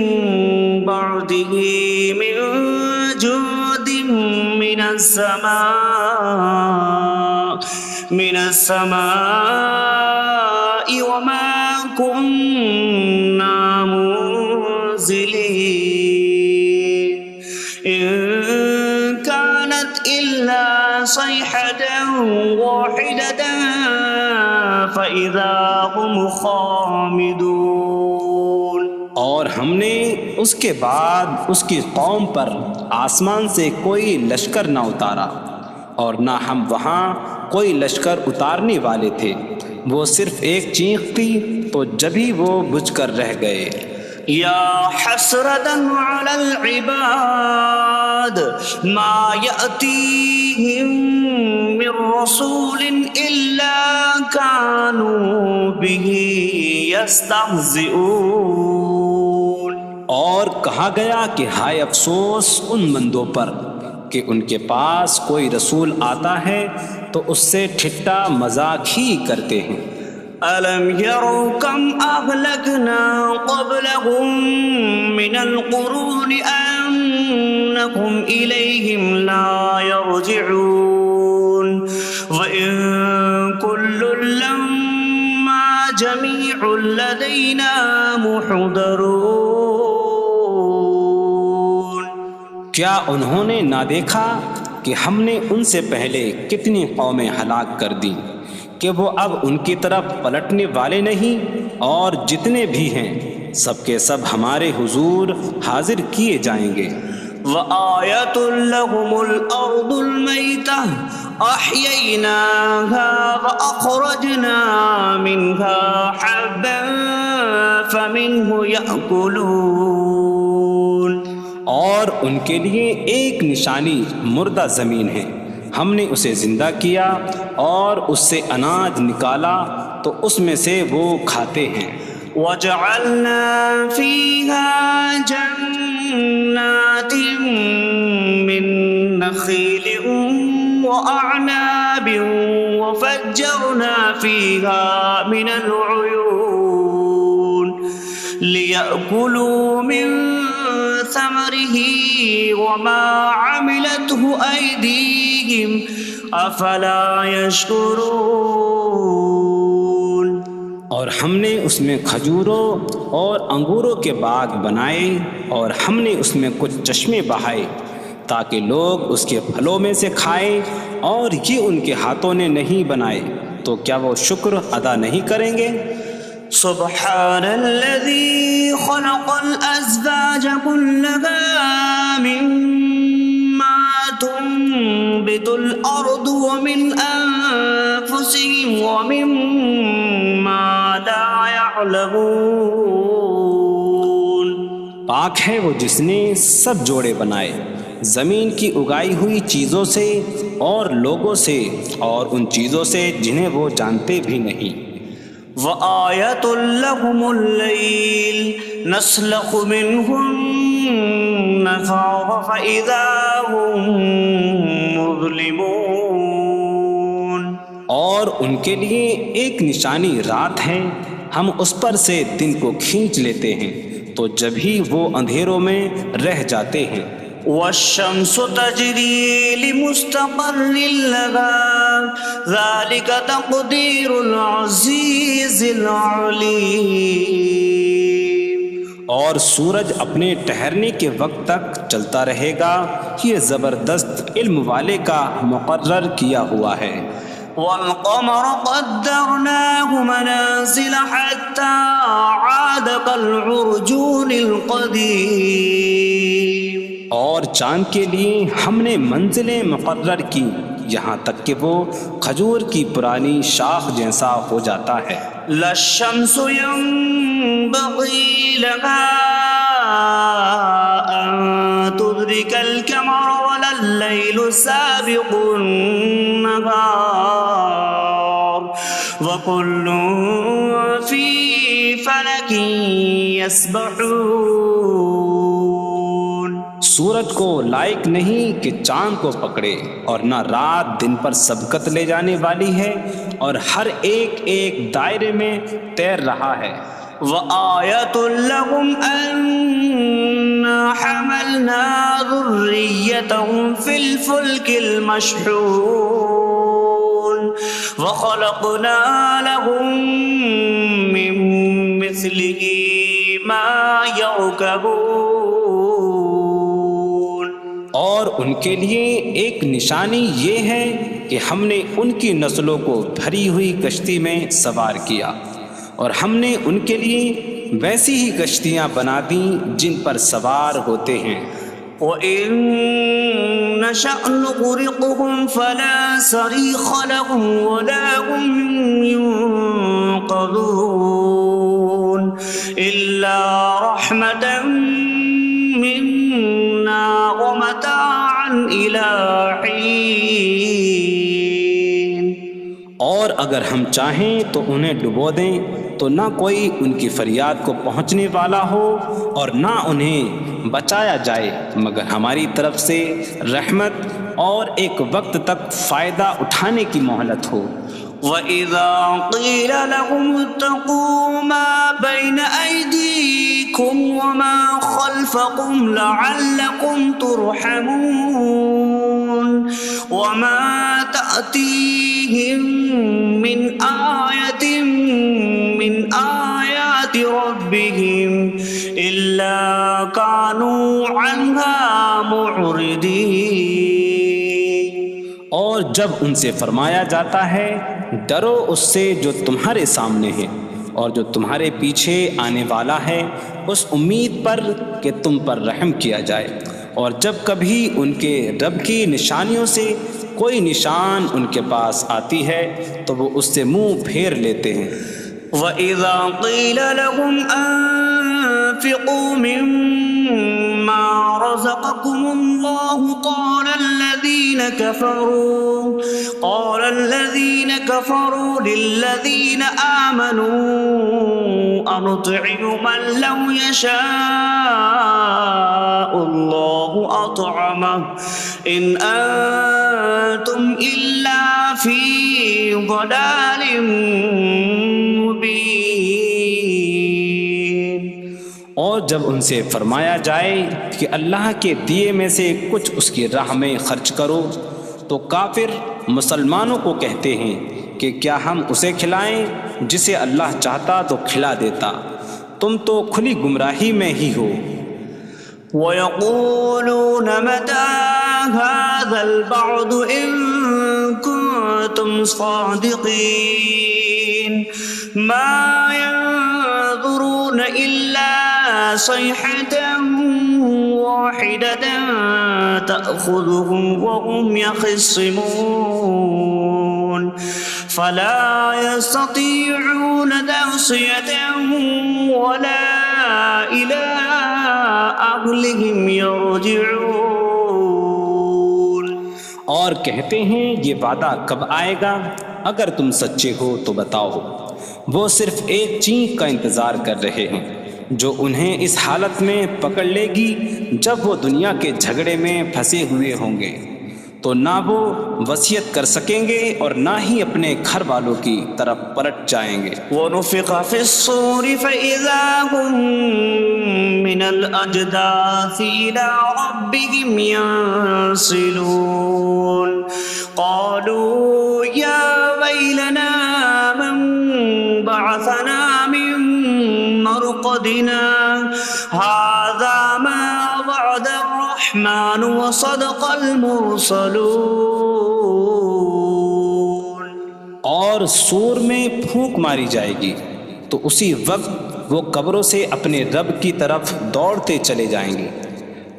بعده من جود من السماء وما كنا منزلين إن كانت إلا صيحة واحدة فإذا هم خامدون۔ اور ہم نے اس کے بعد اس کی قوم پر آسمان سے کوئی لشکر نہ اتارا اور نہ ہم وہاں کوئی لشکر اتارنے والے تھے، وہ صرف ایک چیخ تھی تو جبھی وہ بجھ کر رہ گئے۔ یا حسرة على العباد ما يأتيهم من رسول إلا كانوا به يستهزئون۔ اور کہا گیا کہ ہائے افسوس ان بندوں پر کہ ان کے پاس کوئی رسول آتا ہے تو اس سے ٹھٹا مذاق ہی کرتے ہیں۔ أَلَمْ يَرَوْا كَمْ أَهْلَكْنَا قَبْلَهُمْ مِنَ الْقُرُونِ أَنَّهُمْ إِلَيْهِمْ لَا يَرْجِعُونَ وَإِن كُلٌّ لَّمَّا جَمِيعٌ لَّدَيْنَا مُحْضَرُونَ۔ کیا انہوں نے نہ دیکھا کہ ہم نے ان سے پہلے کتنی قومیں ہلاک کر دیں کہ وہ اب ان کی طرف پلٹنے والے نہیں، اور جتنے بھی ہیں سب کے سب ہمارے حضور حاضر کیے جائیں گے۔ وَآيَةٌ لَّهُمُ الْأَرْضُ الْمَيْتَةُ أَحْيَيْنَاهَا وَأَخْرَجْنَا مِنْهَا حَبًّا فَمِنْهُ يَأْكُلُونَ۔ اور ان کے لیے ایک نشانی مردہ زمین ہے، ہم نے اسے زندہ کیا اور اس سے اناج نکالا تو اس میں سے وہ کھاتے ہیں۔ وَجَعَلْنَا فِيهَا جَنَّاتٍ مِّن نَّخِيلٍ وَأَعْنَابٍ وَفَجَّرْنَا فِيهَا مِنَ الْعُيُونِ لِيَأْكُلُوا مِن ثَمَرِهِ وَمَا عَمِلَتْهُ أَيْدِيهِمْ أَفَلَا يَشْكُرُونَ۔ اور ہم نے اس میں کھجوروں اور انگوروں کے باغ بنائے اور ہم نے اس میں کچھ چشمے بہائے تاکہ لوگ اس کے پھلوں میں سے کھائیں، اور یہ ان کے ہاتھوں نے نہیں بنائے تو کیا وہ شکر ادا نہیں کریں گے؟ سبحان الذي خلق الأزواج كلها مما تنبت الأرض ومن أنفسهم ومما لا يعلمون۔ پاک ہے وہ جس نے سب جوڑے بنائے زمین کی اگائی ہوئی چیزوں سے اور لوگوں سے اور ان چیزوں سے جنہیں وہ جانتے بھی نہیں۔ وَآيَةٌ لَّهُمُ اللَّيْلُ نَسْلَخُ مِنْهُ النَّهَارَ فَإِذَا هُم مُظْلِمُونَ۔ اور ان کے لیے ایک نشانی رات ہے، ہم اس پر سے دن کو کھینچ لیتے ہیں تو جب ہی وہ اندھیروں میں رہ جاتے ہیں۔ وَالشَّمْسُ تَجْرِي لِمُسْتَقَرٍّ لَّهَا ذَلِكَ تَقْدِيرُ الْعَزِيزِ الْعَلِيمِ۔ اور سورج اپنے ٹھہرنے کے وقت تک چلتا رہے گا، یہ زبردست علم والے کا مقرر کیا ہوا ہے۔ وَالْقَمَرَ قَدَّرْنَاهُ مَنَازِلَ حَتَّى عَادَ كَالْعُرْجُونِ الْقَدِيمِ۔ اور چاند کے لیے ہم نے منزلیں مقرر کی یہاں تک کہ وہ کھجور کی پرانی شاخ جیسا ہو جاتا ہے۔ لا الشمس ينبغي لها أن تدرك القمر ولا الليل سابق النهار وكل في فلك يسبحون۔ سورج کو لائق نہیں کہ چاند کو پکڑے، اور نہ رات دن پر سبقت لے جانے والی ہے، اور ہر ایک ایک دائرے میں تیر رہا ہے۔ وَآيَةٌ لَهُمْ أَنَّا حَمَلْنَا ذُرِّيَّتَهُمْ فِي الْفُلْكِ الْمَشْحُونِ وَخَلَقْنَا لَهُم مِّن مِّثْلِهِ مَا يَرْكَبُونَ۔ اور ان کے لیے ایک نشانی یہ ہے کہ ہم نے ان کی نسلوں کو بھری ہوئی کشتی میں سوار کیا، اور ہم نے ان کے لیے ویسی ہی کشتیاں بنا دیں جن پر سوار ہوتے ہیں۔ وَإِن نَّشَأْ نُغْرِقْهُمْ فَلَا صَرِيخَ لَهُمْ وَلَا هُمْ يُنقَذُونَ إِلَّا رَحْمَةً مِّنَّا وَمَتَاعًا إِلَىٰ حِينٍ۔ اور اگر ہم چاہیں تو انہیں ڈبو دیں تو نہ کوئی ان کی فریاد کو پہنچنے والا ہو، اور نہ انہیں بچایا جائے مگر ہماری طرف سے رحمت اور ایک وقت تک فائدہ اٹھانے کی مہلت ہو۔ وَإِذَا قِيلَ لَهُمُ اتَّقُوا مَا بَيْنَ أَيْدِيكُمْ وَمَا خَلْفَكُمْ لَعَلَّكُمْ تُرْحَمُونَ وَمَا تَأْتِيهِم مِّنْ آيَةٍ مِّنْ آيَاتِ رَبِّهِمْ إِلَّا كَانُوا عَنْهَا مُعْرِضِينَ۔ اور جب ان سے فرمایا جاتا ہے ڈرو اس سے جو تمہارے سامنے ہے اور جو تمہارے پیچھے آنے والا ہے، اس امید پر کہ تم پر رحم کیا جائے، اور جب کبھی ان کے رب کی نشانیوں سے کوئی نشان ان کے پاس آتی ہے تو وہ اس سے منہ پھیر لیتے ہیں۔ وَإِذَا قِيلَ لَهُمْ أَنفِقُوا مِمَّا رَزَقَكُمُ اللَّهُ قَالَ الَّذِينَ كَفَرُوا لِلَّذِينَ آمَنُوا أَنُطْعِمُ مَن لَّوْ يَشَاءُ اللَّهُ أَطْعَمَهُ إِنْ أَنتُمْ إِلَّا فِي ضَلَالٍ مُّبِينٍ۔ اور جب ان سے فرمایا جائے کہ اللہ کے دیے میں سے کچھ اس کی راہ میں خرچ کرو تو کافر مسلمانوں کو کہتے ہیں کہ کیا ہم اسے کھلائیں جسے اللہ چاہتا تو کھلا دیتا، تم تو کھلی گمراہی میں ہی ہو۔ وَيَقُولُونَ مَتَىٰ هَٰذَا الْوَعْدُ إِن كُنتُمْ صَادِقِينَ مَا يَنظُرُونَ إِلَّا صَيْحَةً وَاحِدَةً تَأْخُذُهُمْ وَهُمْ يَخِصِّمُونَ فَلَا يَسْتَطِيعُونَ تَوْصِيَةً وَلَا إِلَىٰ أَهْلِهِمْ يَرْجِعُونَ۔ اور کہتے ہیں یہ وعدہ کب آئے گا؟ اگر تم سچے ہو تو بتاؤ۔ وہ صرف ایک چینخ کا انتظار کر رہے ہیں جو انہیں اس حالت میں پکڑ لے گی جب وہ دنیا کے جھگڑے میں پھنسے ہوئے ہوں گے، تو نہ وہ وصیت کر سکیں گے اور نہ ہی اپنے گھر والوں کی طرف پلٹ جائیں گے۔ وَنُفِخَ فِي الصُّورِ فَإِذَا هُم مِّنَ الْأَجْدَاثِ إِلَىٰ رَبِّهِمْ يَنسِلُونَ قَالُوا يَا وَيْلَنَا مَن بَعَثَنَا مِن مَّرْقَدِنَا هَٰذَا مَا وَعَدَ الرَّحْمَٰنُ وَصَدَقَ الْمُرْسَلُونَ۔ اور سور میں پھونک ماری جائے گی تو اسی وقت وہ قبروں سے اپنے رب کی طرف دوڑتے چلے جائیں گے،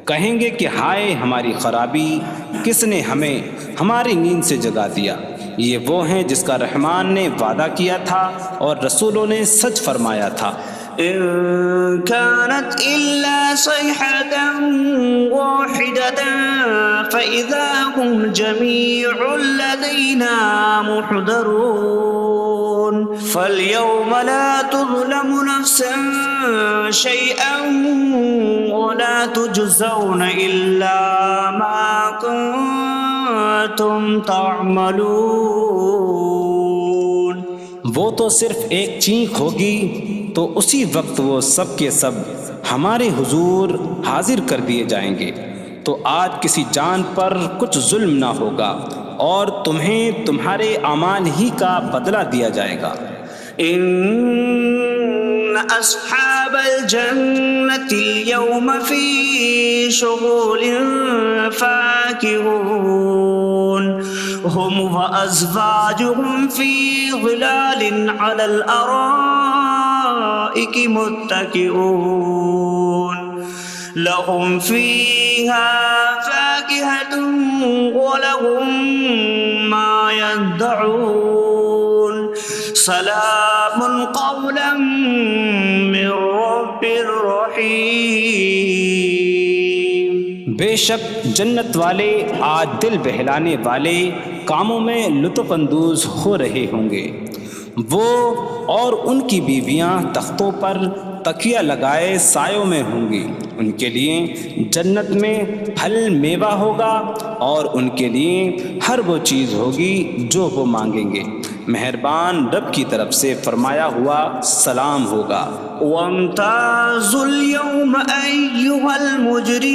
کہیں گے کہ ہائے ہماری خرابی، کس نے ہمیں ہماری نیند سے جگا دیا۔ یہ وہ ہیں جس کا رحمان نے وعدہ کیا تھا اور رسولوں نے سچ فرمایا تھا۔ إن كانت إلا صيحة واحدة فإذا هم جميع لدينا محضرون فاليوم لا تظلم نفس شيئا ولا تجزون إلا ما كنتم تعملون۔ وہ تو صرف ایک چینخ ہوگی تو اسی وقت وہ سب کے سب ہمارے حضور حاضر کر دیے جائیں گے، تو آج کسی جان پر کچھ ظلم نہ ہوگا اور تمہیں تمہارے اعمال ہی کا بدلہ دیا جائے گا۔ إن أصحاب الجنة اليوم في شغل فاكهون هم وأزواجهم في ظلال على الأرائك متكئون لهم فيها فاكهة ولهم ما يدعون سلام قولا من رب رحیم۔ بے شک جنت والے آج دل بہلانے والے کاموں میں لطف اندوز ہو رہے ہوں گے۔ وہ اور ان کی بیویاں تختوں پر تکیہ لگائے سایوں میں ہوں گی، ان کے لیے جنت میں پھل میوہ ہوگا اور ان کے لیے ہر وہ چیز ہوگی جو وہ مانگیں گے، مہربان رب کی طرف سے فرمایا ہوا سلام ہوگا۔ وامتازوا اليوم أيها المجرمون،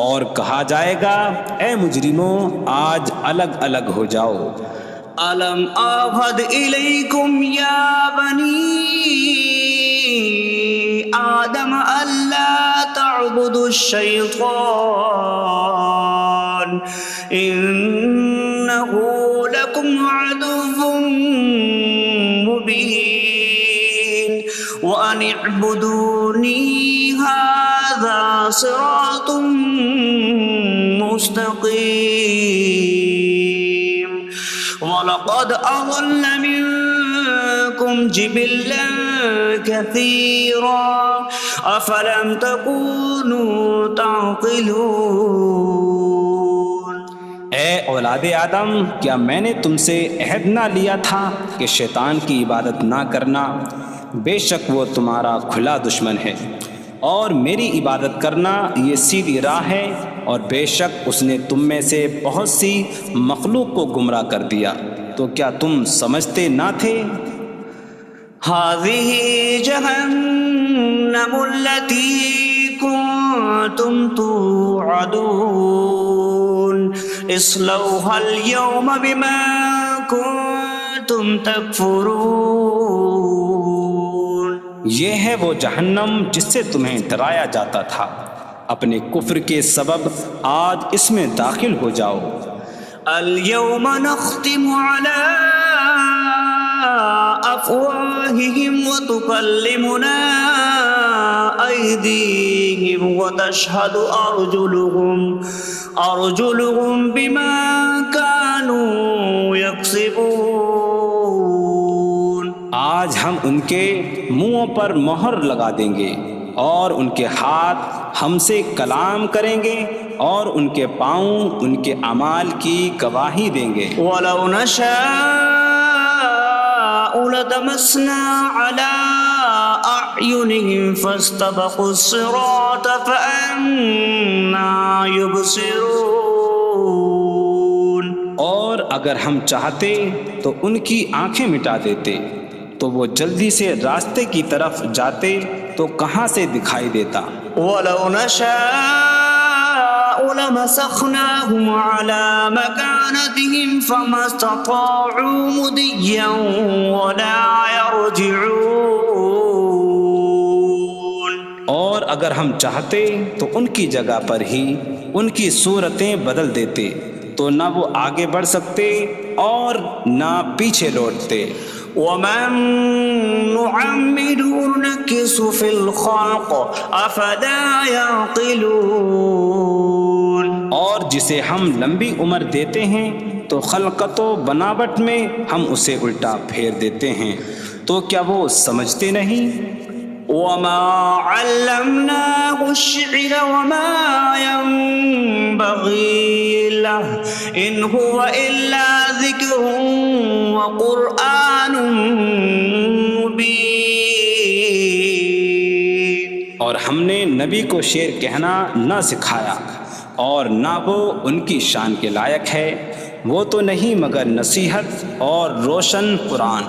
اور کہا جائے گا اے مجرموں آج الگ الگ ہو جاؤ۔ ألم أعهد إليكم يا بني آدم ألا تعبدوا الشيطان إنه لكم عدو مبين وأن اعبدوني هذا صراط مستقيم وَلَقَدْ أَضَلَّ مِنكُمْ جِبِلًّا كَثِيرًا أَفَلَمْ تَكُونُوا تَعْقِلُونَ۔ اے اولاد آدم، کیا میں نے تم سے عہد نہ لیا تھا کہ شیطان کی عبادت نہ کرنا؟ بے شک وہ تمہارا کھلا دشمن ہے، اور میری عبادت کرنا یہ سیدھی راہ ہے، اور بے شک اس نے تم میں سے بہت سی مخلوق کو گمراہ کر دیا، تو کیا تم سمجھتے نہ تھے؟ هذه جهنم التي كنتم توعدون اصلوها اليوم بما كنتم تكفرون۔ یہ ہے وہ جہنم جس سے تمہیں ڈرایا جاتا تھا، اپنے کفر کے سبب آج اس میں داخل ہو جاؤ۔ اليوم نختم على أفواههم وتكلمنا أيديهم وتشهد أرجلهم بما كانوا يكسبون۔ آج ہم ان کے منہوں پر مہر لگا دیں گے، اور ان کے ہاتھ ہم سے کلام کریں گے، اور ان کے پاؤں ان کے اعمال کی گواہی دیں گے۔ وَلَوْ نَشَاءُ لَطَمَسْنَا عَلَىٰ أَعْيُنِهِمْ فَاسْتَبَقُوا الصِّرَاطَ فَأَنَّىٰ يُبْصِرُونَ۔ اور اگر ہم چاہتے تو ان کی آنکھیں مٹا دیتے، تو وہ جلدی سے راستے کی طرف جاتے تو کہاں سے دکھائی دیتا۔ وَلَوْ نَشَاءُ لَمَسَخْنَاهُمْ عَلَىٰ مَكَانَتِهِمْ فَمَا اسْتَطَاعُوا مُضِيًّا وَلَا يَرْجِعُونَ۔ اور اگر ہم چاہتے تو ان کی جگہ پر ہی ان کی صورتیں بدل دیتے، تو نہ وہ آگے بڑھ سکتے اور نہ پیچھے لوٹتے۔ وَمَن نُّعَمِّرْهُ نُنَكِّسْهُ فِي الْخَلْقِ أَفَلَا يَعْقِلُونَ۔ اور جسے ہم لمبی عمر دیتے ہیں تو خلقت و بناوٹ میں ہم اسے الٹا پھیر دیتے ہیں۔ تو کیا وہ سمجھتے نہیں؟ وما علمناه الشعر وما ينبغي له إن هو إلا ذكر وقرآن مبين. اور ہم نے نبی کو شعر کہنا نہ سکھایا اور نہ وہ ان کی شان کے لائق ہے، وہ تو نہیں مگر نصیحت اور روشن قرآن.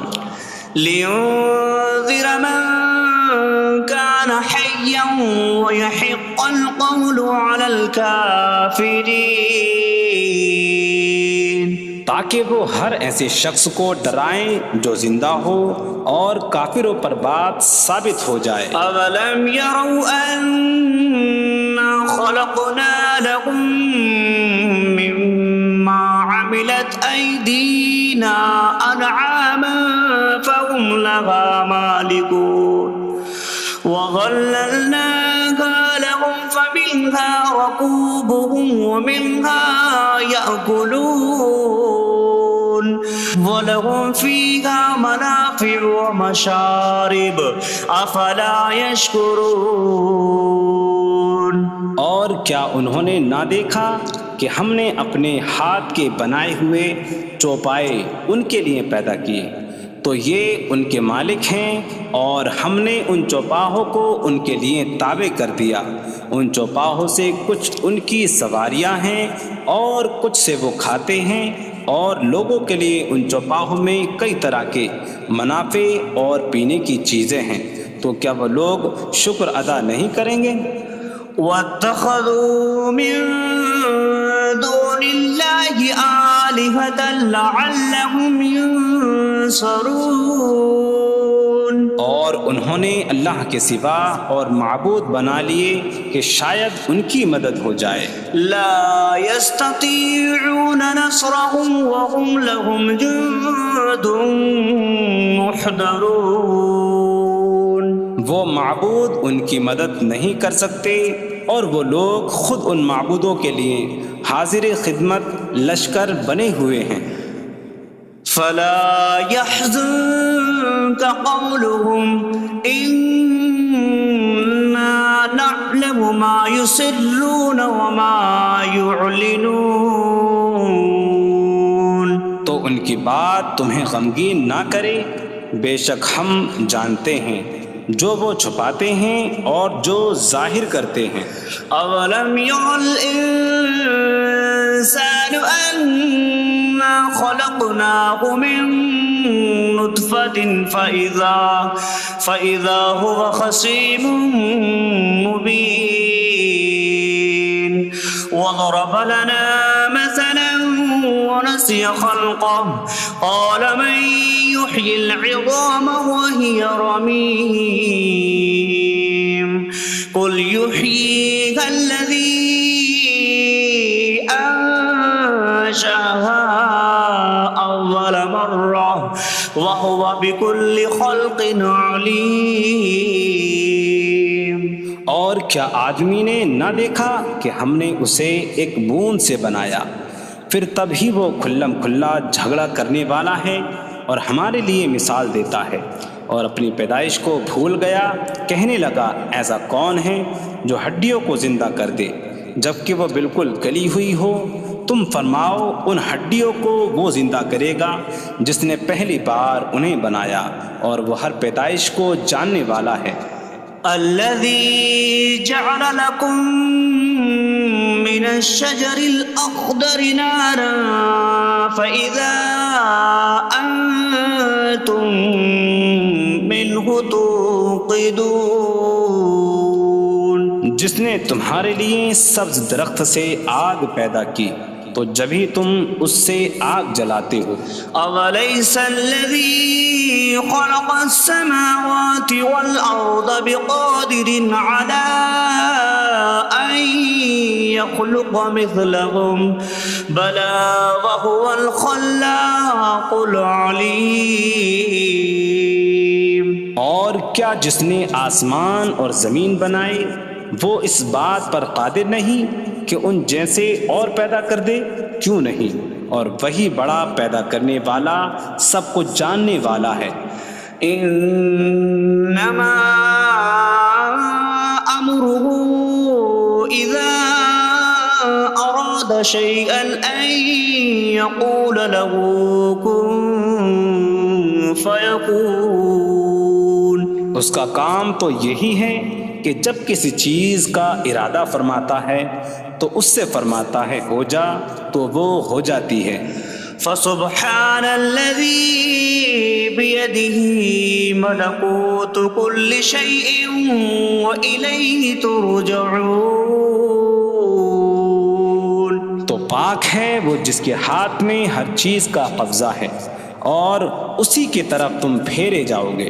لينذر من كان حيا ويحق القول على الكافرين. تاکہ وہ ہر ایسے شخص کو ڈرائیں جو زندہ ہو اور کافروں پر بات ثابت ہو جائے. أولم يروا أنا خلقنا لهم مما عملت أيدينا أنعاما فهم لها مالكون وظللناها لهم فمنها ركوبهم ومنها يأكلون وَلَهُمْ فِيهَا مَنَافِعُ وَمَشَارِبُ أَفَلَا يَشْكُرُونَ. اور کیا انہوں نے نہ دیکھا کہ ہم نے اپنے ہاتھ کے بنائے ہوئے چوپائے ان کے لیے پیدا کیے، تو یہ ان کے مالک ہیں، اور ہم نے ان چوپاہوں کو ان کے لیے تابع کر دیا. ان چوپاہوں سے کچھ ان کی سواریاں ہیں اور کچھ سے وہ کھاتے ہیں، اور لوگوں کے لیے ان چوپاہوں میں کئی طرح کے منافع اور پینے کی چیزیں ہیں، تو کیا وہ لوگ شکر ادا نہیں کریں گے؟ وَاتَّخَذُوا مِن دُونِ اللَّهِ آلِهَةً لَعَلَّهُمْ يُنصَرُونَ. اور انہوں نے اللہ کے سوا اور معبود بنا لیے کہ شاید ان کی مدد ہو جائے. لا يستطيعون نصرهم وهم لهم جند محضرون. وہ معبود ان کی مدد نہیں کر سکتے، اور وہ لوگ خود ان معبودوں کے لیے حاضر خدمت لشکر بنے ہوئے ہیں. فلا يحزنك قولهم إنا نعلم ما يسرون وما يعلنون. تو ان کی بات تمہیں غمگین نہ کرے، بے شک ہم جانتے ہیں جو وہ چھپاتے ہیں اور جو ظاہر کرتے ہیں. اولم ير الانسان انا خلقناه من نطفة فإذا هو خصيم مبين. وضرب لنا مثلا ونسي خلقه قال من يحيي العظام وهي رميم قل يحييها الذي أنشأها أول مرة وهو بكل خلق عليم. اور کیا آدمی نے نہ دیکھا کہ ہم نے اسے ایک بوند سے بنایا، پھر تب ہی وہ کھلم کھلا جھگڑا کرنے والا ہے اور ہمارے لیے مثال دیتا ہے. اور اپنی پیدائش کو بھول گیا، کہنے لگا ایسا کون ہے جو ہڈیوں کو زندہ کر دے جبکہ وہ بالکل گلی ہوئی ہو؟ تم فرماؤ ان ہڈیوں کو وہ زندہ کرے گا جس نے پہلی بار انہیں بنایا، اور وہ ہر پیدائش کو جاننے والا ہے. الذي جعل لكم من الشجر الأخضر نارا فإذا أنتم منه توقدون. جس نے تمہارے لیے سبز درخت سے آگ پیدا کی تو جبھی تم اس سے آگ جلاتے ہو. أَوَلَيْسَ الَّذِي خَلَقَ السَّمَاوَاتِ وَالْأَرْضَ بِقَادِرٍ عَلَىٰ أَن يَخْلُقَ مِثْلَهُمْ بَلَىٰ وَهُوَ الْخَلَّاقُ الْعَلِيمُ. اور کیا جس نے آسمان اور زمین بنائے وہ اس بات پر قادر نہیں کہ ان جیسے اور پیدا کر دے؟ کیوں نہیں، اور وہی بڑا پیدا کرنے والا، سب کو جاننے والا ہے. إنما أمره إذا أراد شيئا أن يقول له كن فيكون. اس کا کام تو یہی ہے کہ جب کسی چیز کا ارادہ فرماتا ہے تو اس سے فرماتا ہے ہو جا تو وہ ہو جاتی ہے. فسبحان الذي بيده ملكوت كل شيء وإليه ترجعون. تو پاک ہے وہ جس کے ہاتھ میں ہر چیز کا قبضہ ہے اور اسی کی طرف تم پھیرے جاؤ گے.